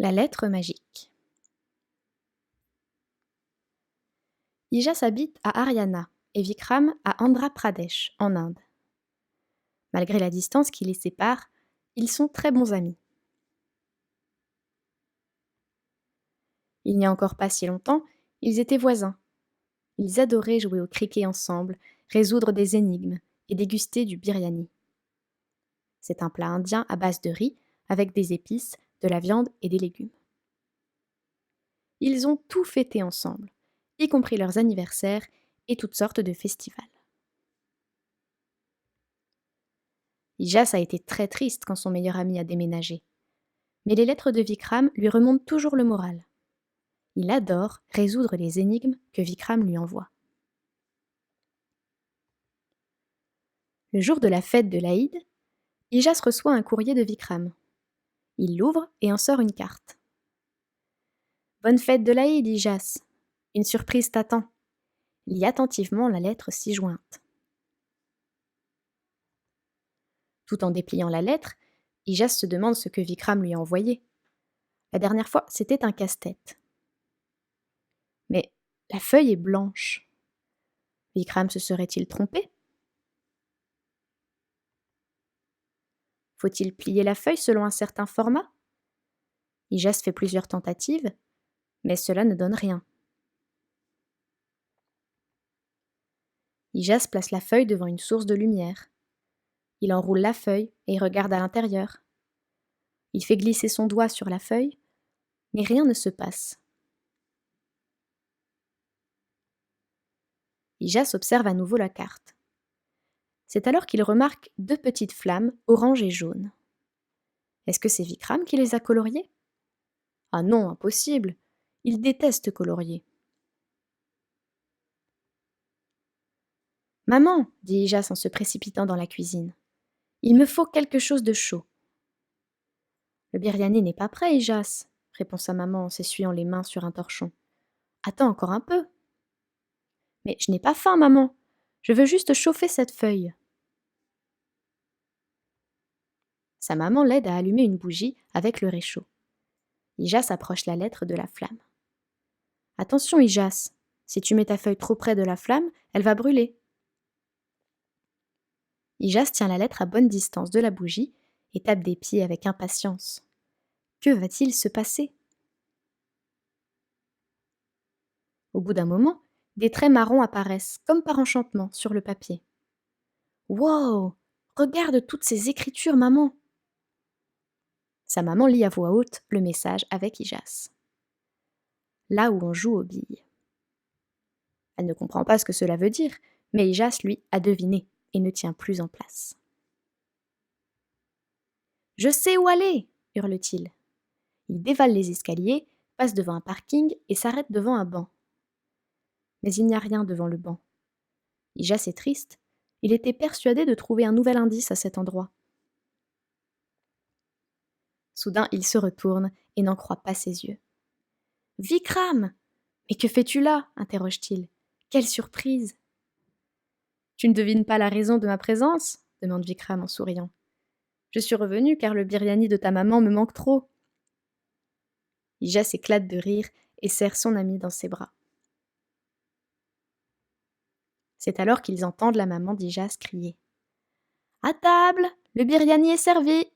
La lettre magique. Ijas habite à Haryana et Vikram à Andhra Pradesh, en Inde. Malgré la distance qui les sépare, ils sont très bons amis. Il n'y a encore pas si longtemps, ils étaient voisins. Ils adoraient jouer au cricket ensemble, résoudre des énigmes et déguster du biryani. C'est un plat indien à base de riz, avec des épices, de la viande et des légumes. Ils ont tout fêté ensemble, y compris leurs anniversaires et toutes sortes de festivals. Ijas a été très triste quand son meilleur ami a déménagé. Mais les lettres de Vikram lui remontent toujours le moral. Il adore résoudre les énigmes que Vikram lui envoie. Le jour de la fête de l'Aïd, Ijas reçoit un courrier de Vikram. Il l'ouvre et en sort une carte. Bonne fête de l'Aïd, Ijas. Une surprise t'attend. Lis attentivement la lettre ci-jointe. Tout en dépliant la lettre, Ijas se demande ce que Vikram lui a envoyé. La dernière fois, c'était un casse-tête. Mais la feuille est blanche. Vikram se serait-il trompé? Faut-il plier la feuille selon un certain format? Ijas fait plusieurs tentatives, mais cela ne donne rien. Ijas place la feuille devant une source de lumière. Il enroule la feuille et regarde à l'intérieur. Il fait glisser son doigt sur la feuille, mais rien ne se passe. Ijas observe à nouveau la carte. C'est alors qu'il remarque deux petites flammes, orange et jaune. Est-ce que c'est Vikram qui les a coloriées? Ah non, impossible. Il déteste colorier. Maman, dit Ijas en se précipitant dans la cuisine. Il me faut quelque chose de chaud. Le biryani n'est pas prêt, Ijas, répond sa maman en s'essuyant les mains sur un torchon. Attends encore un peu. Mais je n'ai pas faim, maman. Je veux juste chauffer cette feuille. Sa maman l'aide à allumer une bougie avec le réchaud. Ijas approche la lettre de la flamme. Attention, Ijas, si tu mets ta feuille trop près de la flamme, elle va brûler. Ijas tient la lettre à bonne distance de la bougie et tape des pieds avec impatience. Que va-t-il se passer? Au bout d'un moment, des traits marrons apparaissent, comme par enchantement, sur le papier. Wow! Regarde toutes ces écritures, maman! Sa maman lit à voix haute le message avec Ijas. Là où on joue aux billes. Elle ne comprend pas ce que cela veut dire, mais Ijas, lui, a deviné et ne tient plus en place. Je sais où aller! Hurle-t-il. Il dévale les escaliers, passe devant un parking et s'arrête devant un banc. Mais il n'y a rien devant le banc. Ijas est triste. Il était persuadé de trouver un nouvel indice à cet endroit. Soudain, il se retourne et n'en croit pas ses yeux. Vikram! Mais que fais-tu là? Interroge-t-il. Quelle surprise! Tu ne devines pas la raison de ma présence? Demande Vikram en souriant. Je suis revenu car le biryani de ta maman me manque trop. Ijas éclate de rire et serre son ami dans ses bras. C'est alors qu'ils entendent la maman d'Ijas crier. À table! Le biryani est servi!